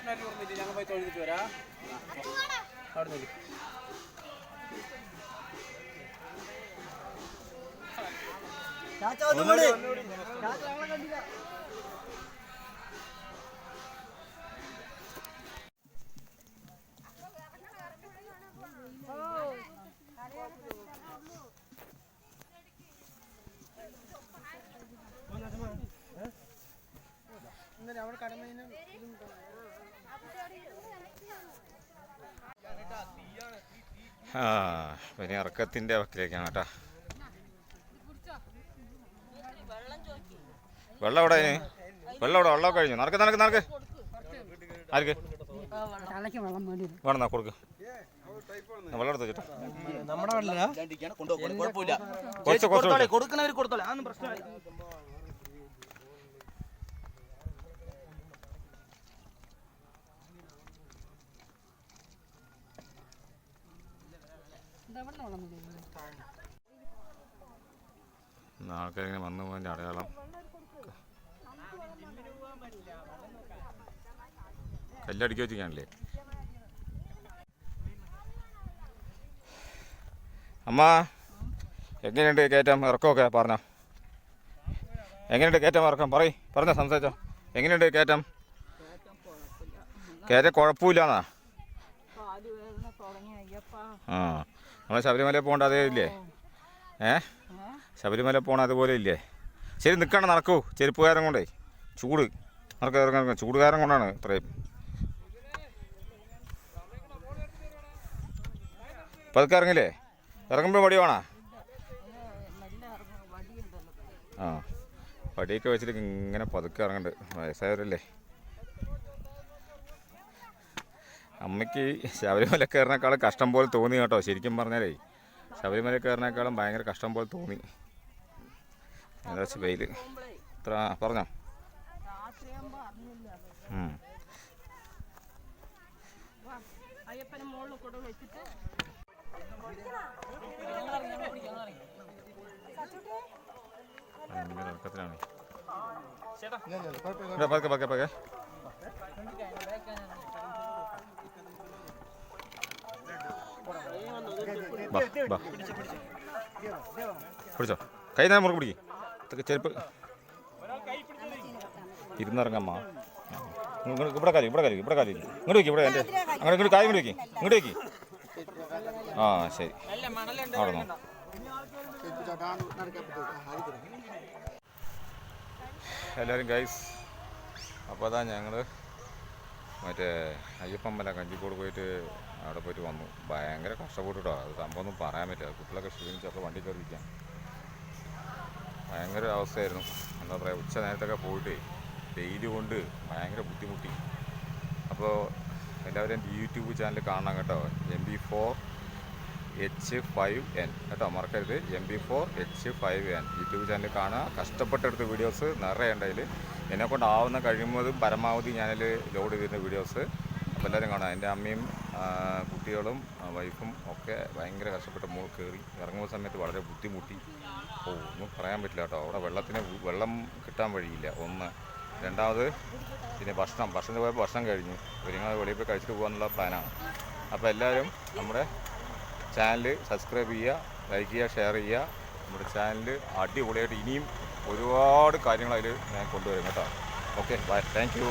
ഞങ്ങൾ പോയി തൊഴുതിട്ട് വരാം. അവിടെ നോക്കി പിന്നെ ഇറക്കത്തിൻ്റെ വക്കിലേക്കാണ് കേട്ടോ. വെള്ളം എവിടെ? വെള്ളം കഴിഞ്ഞു. നടക്ക് ആർക്ക് വേണമെന്നാ കൊടുക്ക്. വെള്ളം എടുത്തു ചേട്ടാ. ആൾക്കാരിങ്ങനെ വന്നു പോയതിൻ്റെ അടയാളം. കല്ലടിക്കി വെച്ചിരിക്കാനല്ലേ. അമ്മ എങ്ങനെയുണ്ട് കയറ്റം ഇറക്കമൊക്കെ? പറഞ്ഞോ, എങ്ങനെയുണ്ട് കയറ്റം ഇറക്കം? പറഞ്ഞോ, സംസാരിച്ചോ. എങ്ങനെയുണ്ട് കയറ്റം? കുഴപ്പമില്ലാന്നാ? ആ, നമ്മൾ ശബരിമല പോകേണ്ട അതേ ഇല്ലേ? ശബരിമല പോകണ അതുപോലെ ഇല്ലേ? ശരി, നിൽക്കണം, നടക്കൂ. ചെരുപ്പുകാരൻ കൊണ്ടേ ചൂട് ഇറങ്ങാൻ ചൂടുകാരൻ കൊണ്ടാണ് ഇത്രയും. പതുക്കെ ഇറങ്ങില്ലേ? ഇറങ്ങുമ്പോൾ വടി വേണോ? ആ, വടിയൊക്കെ വെച്ചിട്ട് ഇങ്ങനെ പതുക്കെ ഇറങ്ങണ്ട്. വയസ്സായവരല്ലേ. അമ്മയ്ക്ക് ശബരിമല കയറിനേക്കാളും കഷ്ടം പോലെ തോന്നി കേട്ടോ. ശരിക്കും പറഞ്ഞാലേ ശബരിമല കയറിനേക്കാളും ഭയങ്കര കഷ്ടം പോലെ തോന്നി. എന്താ വെച്ചാൽ വെയിൽ ഇത്ര. പറഞ്ഞോ. ഭയങ്കര ഇറക്കത്തിലാണ്. പതുക്കെ പിടിച്ചോ. കൈ നേരം മുറുക്ക് പിടിക്കും. ഇതൊക്കെ ചെരുപ്പ് ഇരുന്നിറങ്ങമ്മ. ഇവിടെ കാര്യം ഇങ്ങോട്ട് വയ്ക്കും. ഇവിടെ എൻ്റെ ഇങ്ങോട്ട് കാര്യം ഇങ്ങോട്ട് വയ്ക്കും. ആ ശരി, അവിടെ നോ. എല്ലാവരും ഗൈസ്, അപ്പോൾ അതാ ഞങ്ങൾ മറ്റേ അയ്യപ്പമ്പല കഞ്ചിക്കോട് പോയിട്ട് അവിടെ പോയിട്ട് വന്നു. ഭയങ്കര കഷ്ടപ്പെട്ടു കേട്ടോ. അത് സംഭവം ഒന്നും പറയാൻ പറ്റില്ല. കുട്ടികളൊക്കെ ക്ഷീണിച്ചപ്പോൾ വണ്ടി കയറിയിരിക്കാം. ഭയങ്കര അവസ്ഥയായിരുന്നു. എന്താ പറയുക, ഉച്ച നേരത്തൊക്കെ പോയിട്ട് വെയിൽ കൊണ്ട് ഭയങ്കര ബുദ്ധിമുട്ടി. അപ്പോൾ എല്ലാവരും എൻ്റെ യൂട്യൂബ് ചാനൽ കാണണം കേട്ടോ. MB4H5N കേട്ടോ, മറക്കരുത്. MB4H5N യൂട്യൂബ് ചാനൽ കാണുക. കഷ്ടപ്പെട്ടെടുത്ത വീഡിയോസ് നിറയെ ഉണ്ട് അതിൽ. എന്നെക്കൊണ്ടാവുന്ന കഴിയുന്നതും പരമാവധി ഞാനതിൽ ലോഡ് ചെയ്തിരുന്ന വീഡിയോസ്. അപ്പോൾ എല്ലാവരും കാണാം. എൻ്റെ അമ്മയും വൈഫും ഒക്കെ ഭയങ്കര കഷ്ടപ്പെട്ട് മുകളിൽ കയറി. ഇറങ്ങുന്ന സമയത്ത് വളരെ ബുദ്ധിമുട്ടി. ഒന്നും പറയാൻ പറ്റില്ല കേട്ടോ. അവിടെ വെള്ളം കിട്ടാൻ വഴിയില്ല. ഒന്ന്. രണ്ടാമത് പിന്നെ ഭക്ഷണത്തിന് പോയപ്പോൾ ഭക്ഷണം കഴിഞ്ഞു. ഒരുങ്ങൾ വെളിയിൽ പോയി കഴിച്ചിട്ട് പോകാനുള്ള പ്ലാനാണ്. അപ്പോൾ എല്ലാവരും നമ്മുടെ ചാനൽ സബ്സ്ക്രൈബ് ചെയ്യുക, ലൈക്ക് ചെയ്യുക, ഷെയർ ചെയ്യുക. നമ്മുടെ ചാനൽ അടിപൊളിയായിട്ട് ഇനിയും ഒരുപാട് കാര്യങ്ങൾ അതിൽ ഞാൻ കൊണ്ടുവരും കേട്ടോ. Okay, bye, thank U.